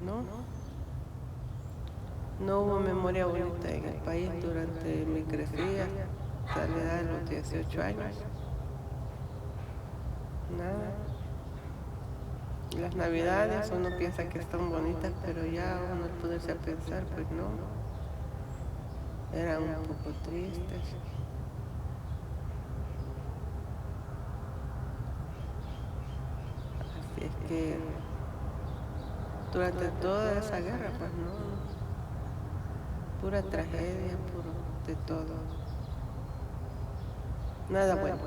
no. No hubo memoria bonita en el país durante mi crecida, hasta la edad de los 18 años. Nada. Las navidades uno piensa que están bonitas, pero ya uno al ponerse a pensar, pues no. Eran un poco tristes. Así es que durante toda esa guerra, pues no. Pura tragedia, puro de todo. Nada bueno.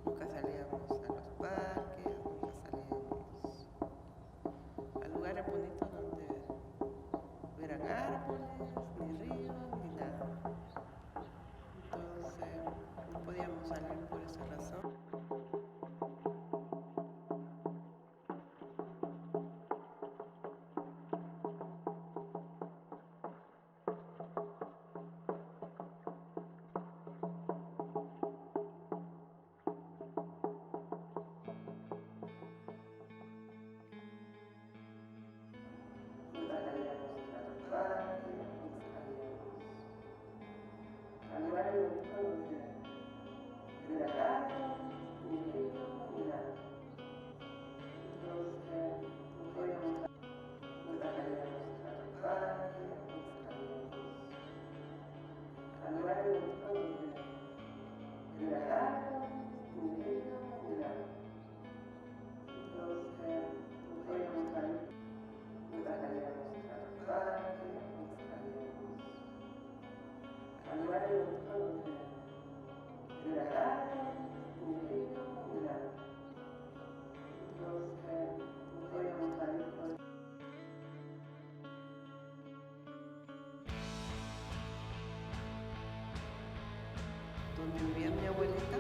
Nunca salíamos a los parques, nunca salíamos a lugares bonitos donde hubieran árboles, ni ríos, ni nada. Entonces no podíamos salir por esa razón. Nunca salíamos a los parques, nunca salíamos a lugares bonitos donde hubieran árboles, ni ríos, ni nada. Entonces no podíamos salir. Nunca salíamos a los parques, nunca salíamos a lugares bonitos donde hubieran árboles, ni ríos, ni nada. Entonces no podíamos salir. Nunca salíamos a los parques, nunca salíamos a lugares bonitos donde hubieran árboles, ni ríos, ni nada. Entonces no podíamos salir. Donde vivía mi abuelita,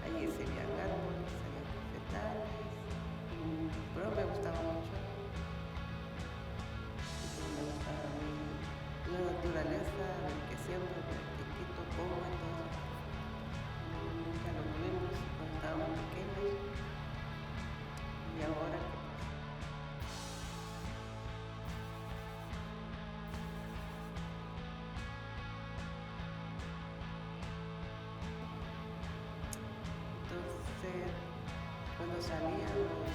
allí se veían árboles, se veían cafetales, pero me gustaba mucho. Eso me gustaba a mí, la naturaleza, el que siempre, el que quito, pongo y todo. Nunca lo tuvimos cuando estábamos pequeños y ahora entonces cuando salíamos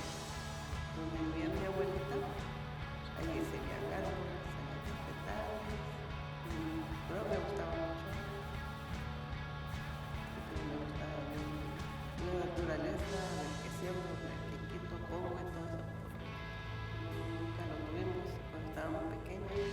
donde vivía mi abuelita, allí se veían árboles, se veían cafetales, pero me gustaba mucho. Eso me gustaba a mí, la naturaleza, el que siembro, el que quito, pongo y todo. Nunca lo tuvimos cuando estábamos pequeños.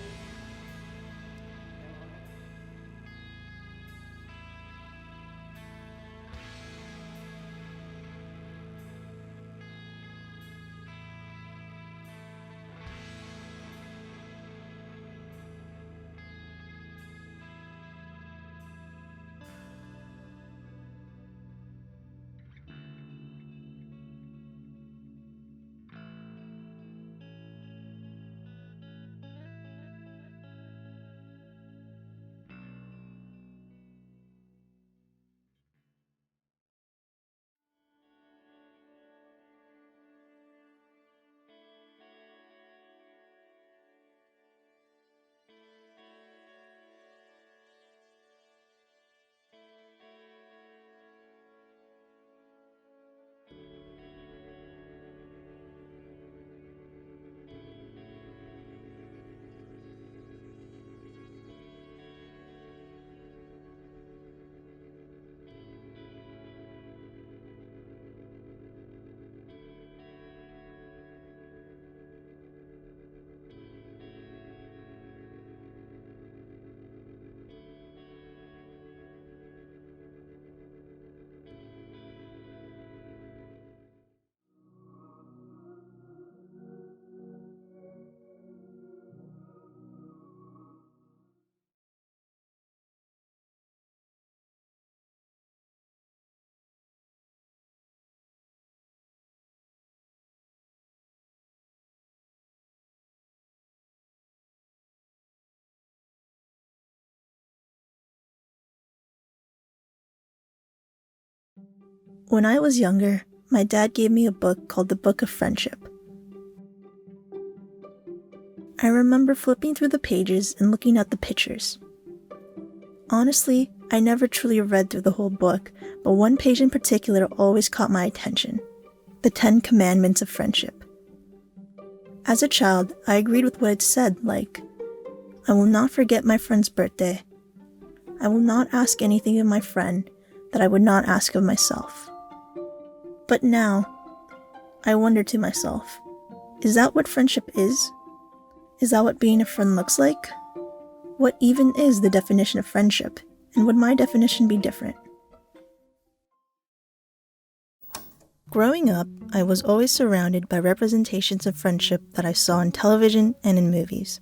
When I was younger, my dad gave me a book called The Book of Friendship. I remember flipping through the pages and looking at the pictures. Honestly, I never truly read through the whole book, but one page in particular always caught my attention: the 10 Commandments of Friendship. As a child, I agreed with what it said, like, I will not forget my friend's birthday. I will not ask anything of my friend that I would not ask of myself. But now, I wonder to myself, is that what friendship is? Is that what being a friend looks like? What even is the definition of friendship, and would my definition be different? Growing up, I was always surrounded by representations of friendship that I saw on television and in movies.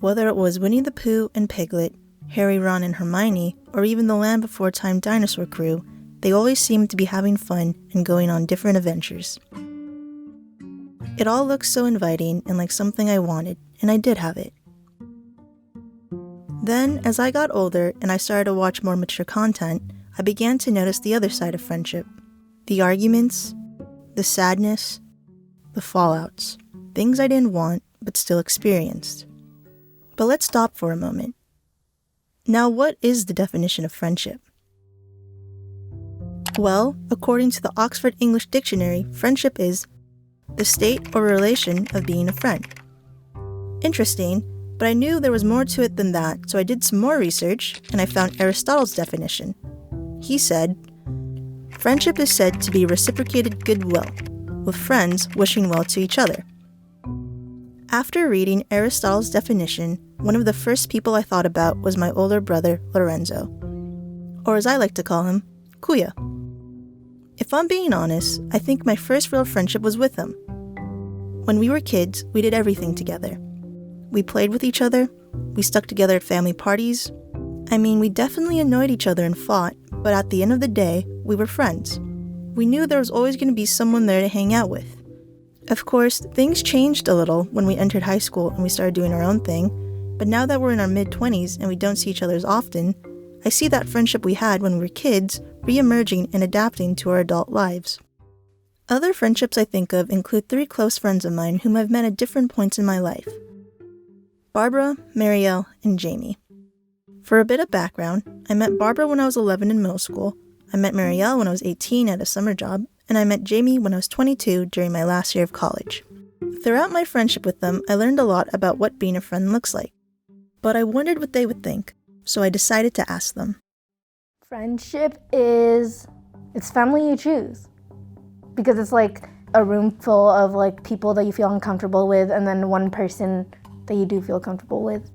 Whether it was Winnie the Pooh and Piglet, Harry, Ron, and Hermione, or even the Land Before Time dinosaur crew, they always seemed to be having fun and going on different adventures. It all looked so inviting and like something I wanted, and I did have it. Then, as I got older and I started to watch more mature content, I began to notice the other side of friendship. The arguments, the sadness, the fallouts, things I didn't want but still experienced. But let's stop for a moment. Now, what is the definition of friendship? Well, according to the Oxford English Dictionary, friendship is the state or relation of being a friend. Interesting, but I knew there was more to it than that, so I did some more research and I found Aristotle's definition. He said, friendship is said to be reciprocated goodwill, with friends wishing well to each other. After reading Aristotle's definition, one of the first people I thought about was my older brother, Lorenzo, or as I like to call him, Kuya. If I'm being honest, I think my first real friendship was with him. When we were kids, we did everything together. We played with each other, we stuck together at family parties. I mean, we definitely annoyed each other and fought, but at the end of the day, we were friends. We knew there was always going to be someone there to hang out with. Of course, things changed a little when we entered high school and we started doing our own thing, but now that we're in our mid-20s and we don't see each other as often, I see that friendship we had when we were kids re-emerging and adapting to our adult lives. Other friendships I think of include 3 close friends of mine whom I've met at different points in my life: Barbara, Marielle, and Jamie. For a bit of background, I met Barbara when I was 11 in middle school, I met Marielle when I was 18 at a summer job, and I met Jamie when I was 22 during my last year of college. Throughout my friendship with them, I learned a lot about what being a friend looks like. But I wondered what they would think, so I decided to ask them. Friendship it's family you choose. Because it's like a room full of like people that you feel uncomfortable with and then one person that you do feel comfortable with.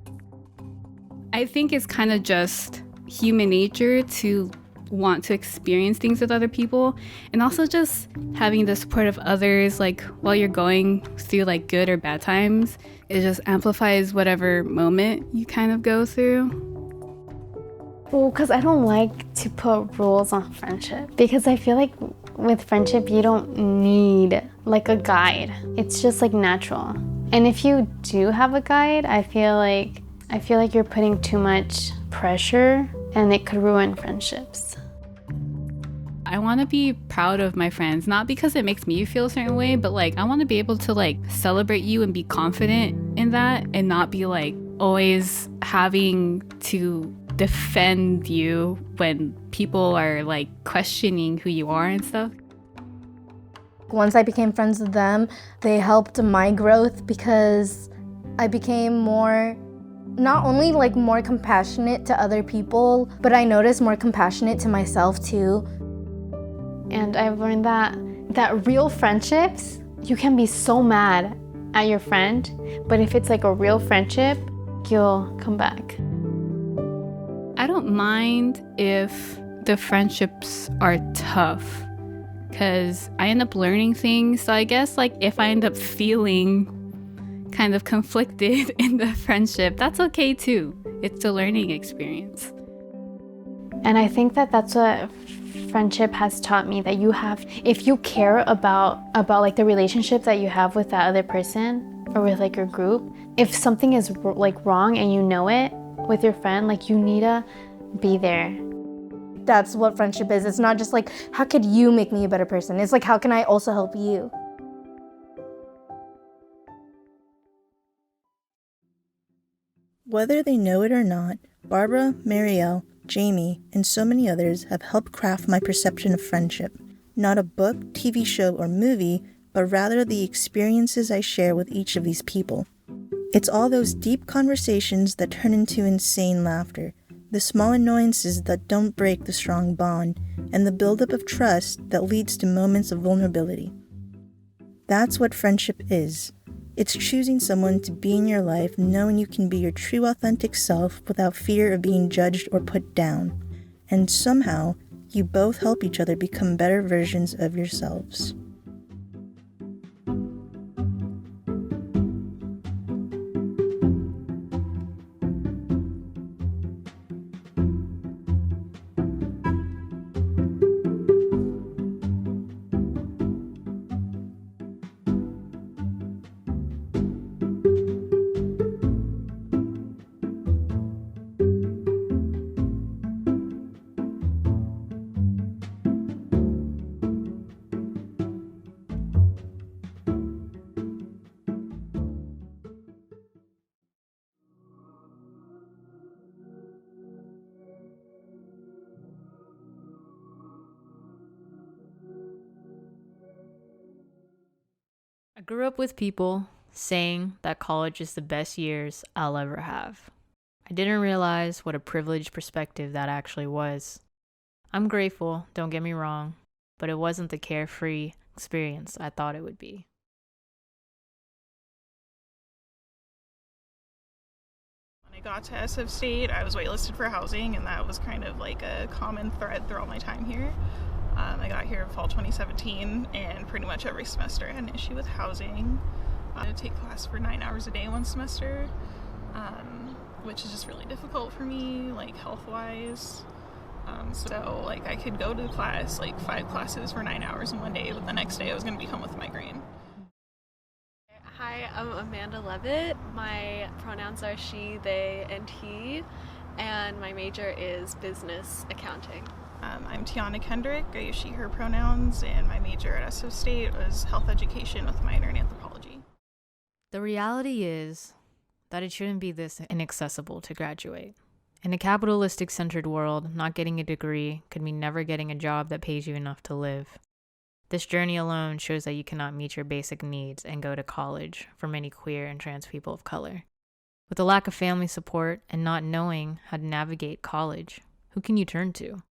I think it's kind of just human nature to want to experience things with other people, and also just having the support of others, like while you're going through like good or bad times, it just amplifies whatever moment you kind of go through. Well, because I don't like to put rules on friendship, because I feel like with friendship you don't need like a guide. It's just like natural. And if you do have a guide, I feel like you're putting too much pressure and it could ruin friendships. I want to be proud of my friends, not because it makes me feel a certain way, but like I want to be able to like celebrate you and be confident in that and not be like always having to defend you when people are like questioning who you are and stuff. Once I became friends with them, they helped my growth because I became more, not only like more compassionate to other people, but I noticed more compassionate to myself too. And I've learned that real friendships, you can be so mad at your friend, but if it's like a real friendship, you'll come back. I don't mind if the friendships are tough, because I end up learning things. So I guess like if I end up feeling kind of conflicted in the friendship, that's okay too. It's a learning experience. And I think that's what friendship has taught me, that you have, if you care about like the relationship that you have with that other person or with like your group, if something is like wrong and you know it with your friend, like you need to be there. That's what friendship is. It's not just like, how could you make me a better person? It's like, how can I also help you? Whether they know it or not, Barbara, Marielle, Jamie, and so many others have helped craft my perception of friendship. Not a book, TV show, or movie, but rather the experiences I share with each of these people. It's all those deep conversations that turn into insane laughter, the small annoyances that don't break the strong bond, and the buildup of trust that leads to moments of vulnerability. That's what friendship is. It's choosing someone to be in your life knowing you can be your true authentic self without fear of being judged or put down. And somehow, you both help each other become better versions of yourselves. I grew up with people saying that college is the best years I'll ever have. I didn't realize what a privileged perspective that actually was. I'm grateful, don't get me wrong, but it wasn't the carefree experience I thought it would be. When I got to SF State, I was waitlisted for housing, and that was kind of like a common thread through all my time here. I got here in fall 2017, and pretty much every semester I had an issue with housing. I had to take class for 9 hours a day one semester, which is just really difficult for me, like health-wise. So like I could go to class, like 5 classes for 9 hours in one day, but the next day I was going to be home with a migraine. Hi, I'm Amanda Levitt. My pronouns are she, they, and he, and my major is business accounting. I'm Tiana Kendrick. I use she, her pronouns, and my major at SF State was health education with a minor in anthropology. The reality is that it shouldn't be this inaccessible to graduate. In a capitalistic-centered world, not getting a degree could mean never getting a job that pays you enough to live. This journey alone shows that you cannot meet your basic needs and go to college for many queer and trans people of color. With a lack of family support and not knowing how to navigate college, who can you turn to?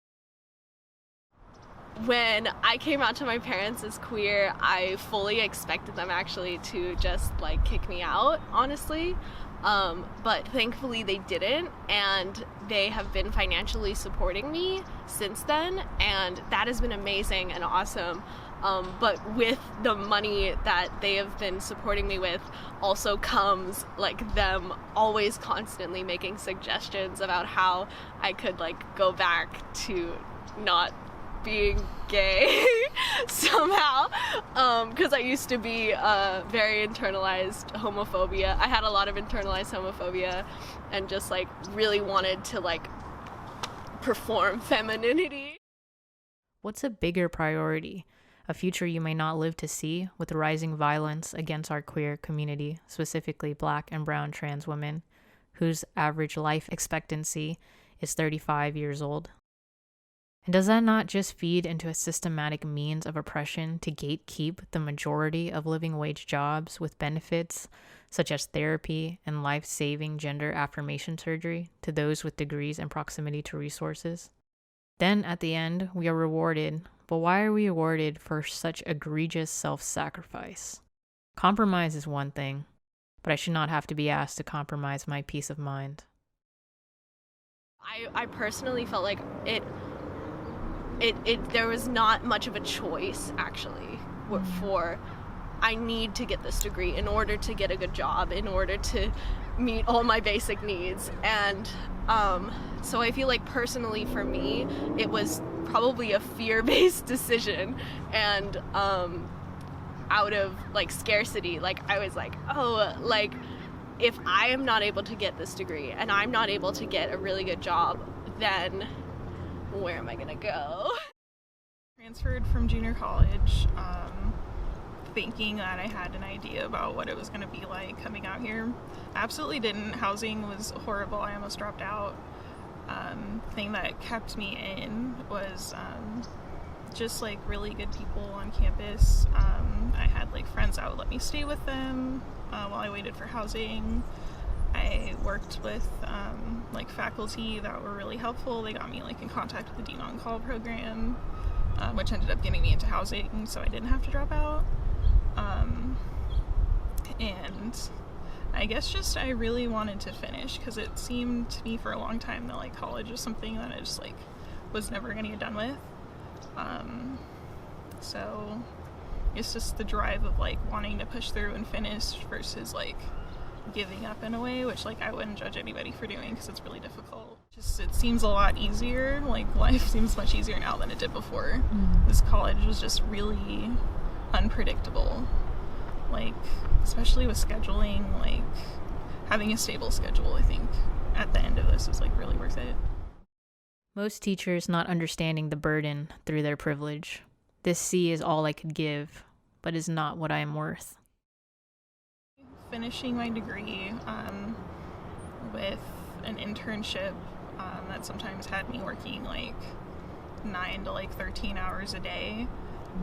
When I came out to my parents as queer, I fully expected them actually to just like kick me out, honestly. But thankfully they didn't, and they have been financially supporting me since then, and that has been amazing and awesome. But with the money that they have been supporting me with also comes like them always constantly making suggestions about how I could like go back to not being gay somehow, because I used to be very internalized homophobia. I had a lot of internalized homophobia and just like really wanted to like perform femininity. What's a bigger priority? A future you may not live to see, with rising violence against our queer community, specifically Black and brown trans women, whose average life expectancy is 35 years old? And does that not just feed into a systematic means of oppression to gatekeep the majority of living wage jobs with benefits such as therapy and life-saving gender affirmation surgery to those with degrees and proximity to resources? Then at the end, we are rewarded, but why are we rewarded for such egregious self-sacrifice? Compromise is one thing, but I should not have to be asked to compromise my peace of mind. I personally felt like there was not much of a choice actually for I need to get this degree in order to get a good job, in order to meet all my basic needs. And so I feel like personally for me it was probably a fear-based decision, and out of like scarcity, like I was like, oh, like if I am not able to get this degree and I'm not able to get a really good job, then where am I gonna go? Transferred from junior college, thinking that I had an idea about what it was going to be like coming out here. Absolutely didn't. Housing was horrible. I almost dropped out. Thing that kept me in was just like really good people on campus. I had like friends that would let me stay with them while I waited for housing. I worked with like faculty that were really helpful. They got me like in contact with the Dean on Call program, which ended up getting me into housing, so I didn't have to drop out. And I guess just I really wanted to finish, because it seemed to me for a long time that like college was something that I just like was never gonna get done with. So it's just the drive of like wanting to push through and finish versus like giving up in a way, which like I wouldn't judge anybody for doing, because it's really difficult. Just it seems a lot easier, like life seems much easier now than it did before. This college was just really unpredictable, like especially with scheduling. Like having a stable schedule, I think at the end of this is like really worth it. Most teachers not understanding the burden through their privilege. This C is all I could give, but is not what I am worth. Finishing my degree with an internship that sometimes had me working like 9 to like 13 hours a day.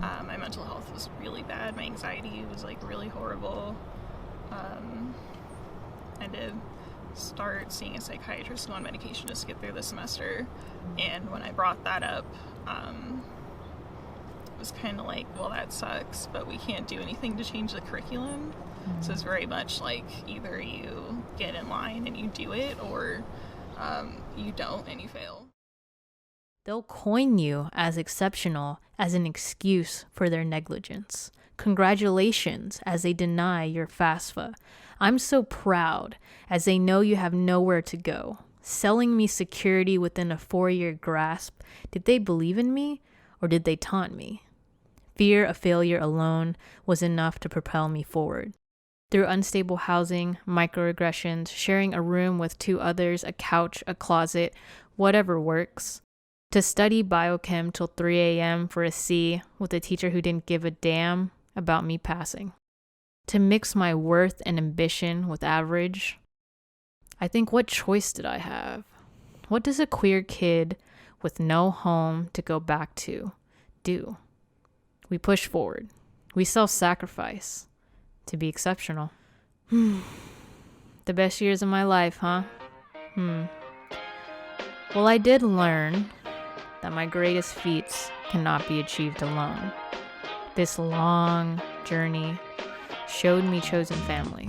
My mental health was really bad. My anxiety was like really horrible. I did start seeing a psychiatrist and on medication to get through the semester, and when I brought that up, it was kind of like, well, that sucks, but we can't do anything to change the curriculum. So it's very much like either you get in line and you do it, or you don't and you fail. They'll coin you as exceptional as an excuse for their negligence. Congratulations as they deny your FAFSA. I'm so proud as they know you have nowhere to go. Selling me security within a 4-year grasp. Did they believe in me, or did they taunt me? Fear of failure alone was enough to propel me forward. Through unstable housing, microaggressions, sharing a room with 2 others, a couch, a closet, whatever works. To study biochem till 3 a.m. for a C with a teacher who didn't give a damn about me passing. To mix my worth and ambition with average. I think, what choice did I have? What does a queer kid with no home to go back to do? We push forward. We self-sacrifice to be exceptional. The best years of my life, huh? Well, I did learn that my greatest feats cannot be achieved alone. This long journey showed me chosen family,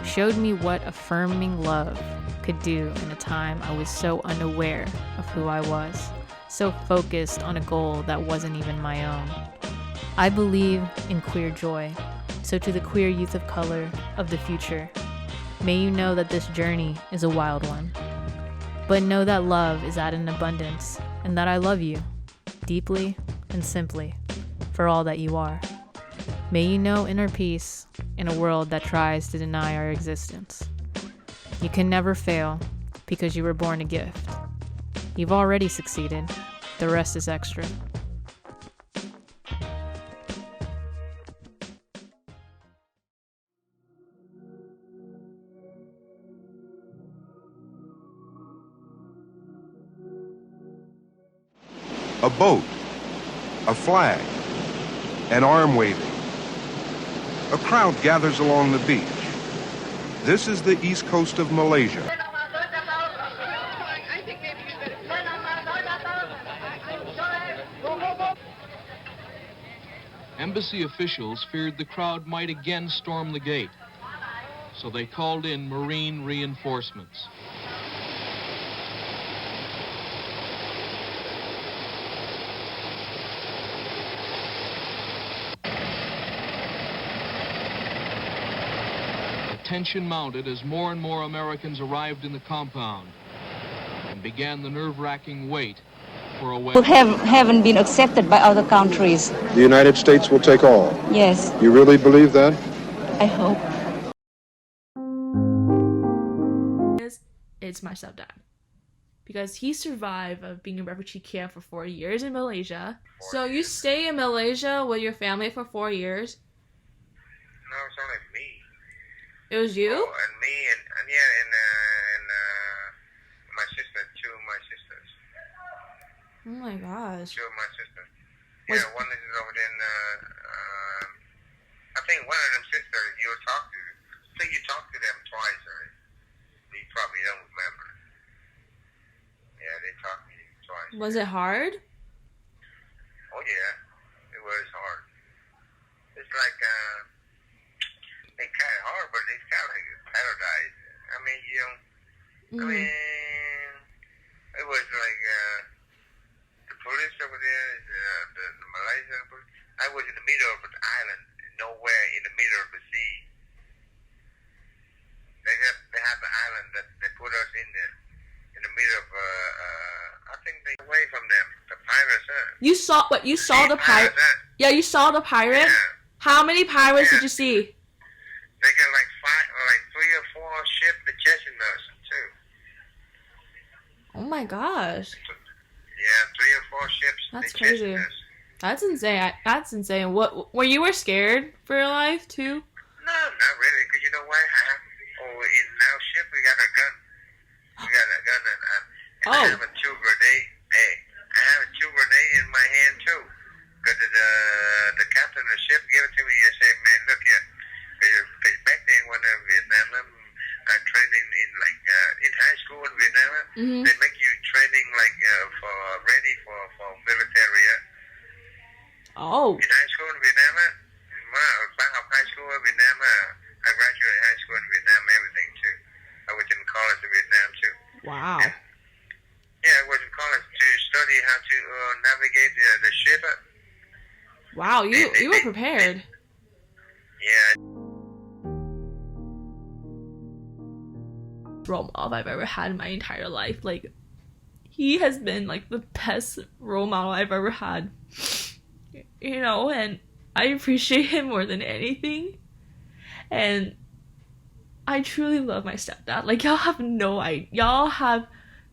showed me what affirming love could do in a time I was so unaware of who I was, so focused on a goal that wasn't even my own. I believe in queer joy, so to the queer youth of color of the future, may you know that this journey is a wild one, but know that love is at an abundance, and that I love you, deeply and simply, for all that you are. May you know inner peace in a world that tries to deny our existence. You can never fail because you were born a gift. You've already succeeded. The rest is extra. A boat, a flag, an arm waving. A crowd gathers along the beach. This is the east coast of Malaysia. Embassy officials feared the crowd might again storm the gate, so they called in Marine reinforcements. Tension mounted as more and more Americans arrived in the compound and began the nerve-wracking wait for a wedding. Haven't been accepted by other countries. The United States will take all. Yes. You really believe that? I hope. It's my stepdad. because he survived of being in refugee camp for 4 years in Malaysia. So you stay in Malaysia with your family for 4 years? No, it's only me. It was you? Oh, and me and my sister, 2 of my sisters. Oh my gosh. 2 of my sisters. Yeah, one is over there in, I think one of them sisters you talked to. I think you talked to them twice already. You probably don't remember. Yeah, they talked to you twice. Was it hard? Oh yeah, it was hard. It's like, it's kind of hard, but it's kind of like paradise. I mean, you know, I mean, it was like, the police over there, the Malaysian police. I was in the middle of an island, nowhere in the middle of the sea. They have the island that they put us in there, in the middle of, I think they away from them, the pirates. You saw what? You saw the pirate? Yeah, you saw the pirate. Yeah. How many pirates did you see? They got like 3 or 4 ships that chasing us too. Oh my gosh. Yeah, 3 or 4 ships. That's they chasing crazy. us. That's insane. That's insane. What? Were you scared for your life too? No, not really. Cause you know what? In our ship we got a gun. We got a gun and I have a 2 grenade. Hey, I have a 2 grenade in my hand too. Cause the captain of the ship gave it to me and said, "Man, look here." Cause back then when I was in Vietnam, I trained in like in high school in Vietnam. They make you training like for ready for military. Oh. In high school in Vietnam, back up high school in Vietnam. I graduated high school in Vietnam, everything too. I was in college in Vietnam too. Wow. Yeah, I was in college to study how to navigate the ship. Wow, you were prepared. Yeah. Role model I've ever had in my entire life. Like, he has been like the best role model I've ever had. You know, and I appreciate him more than anything. And I truly love my stepdad. Like, y'all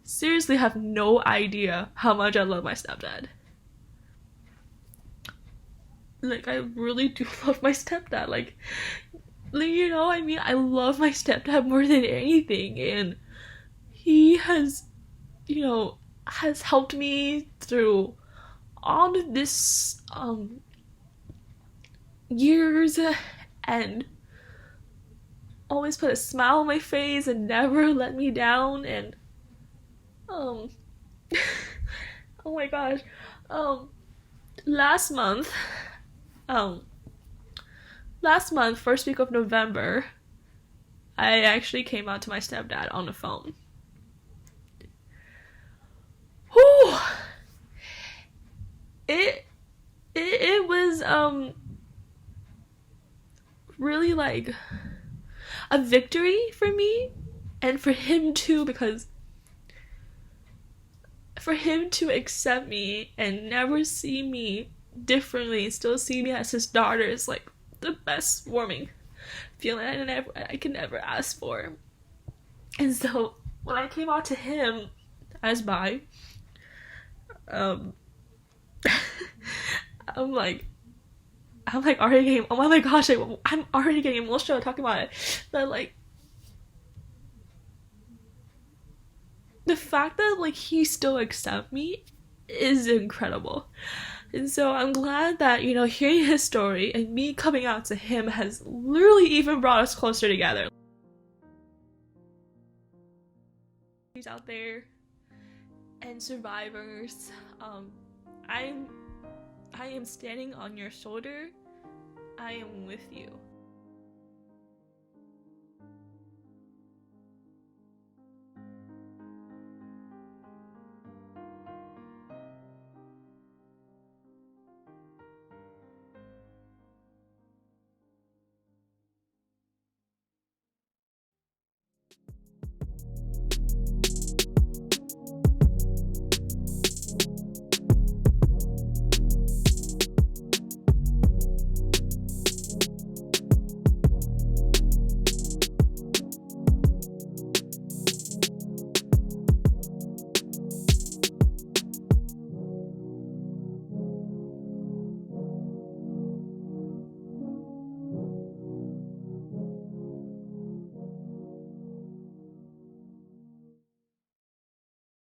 seriously have no idea how much I love my stepdad. Like, I really do love my stepdad. Like, you know, I mean, I love my stepdad more than anything. And he has, you know, has helped me through all of this, years, and always put a smile on my face and never let me down. And oh my gosh, last month, first week of November, I actually came out to my stepdad on the phone. Whew. It was really like a victory for me and for him too, because for him to accept me and never see me differently, still see me as his daughter, is like the best warming feeling I can ever ask for. And so when I came out to him as bi, I'm like already getting, oh my gosh, I'm already getting emotional talking about it. But like, the fact that like he still accepts me is incredible. And so I'm glad that, you know, hearing his story and me coming out to him has literally even brought us closer together. He's out there and survivors, I am standing on your shoulder. I am with you.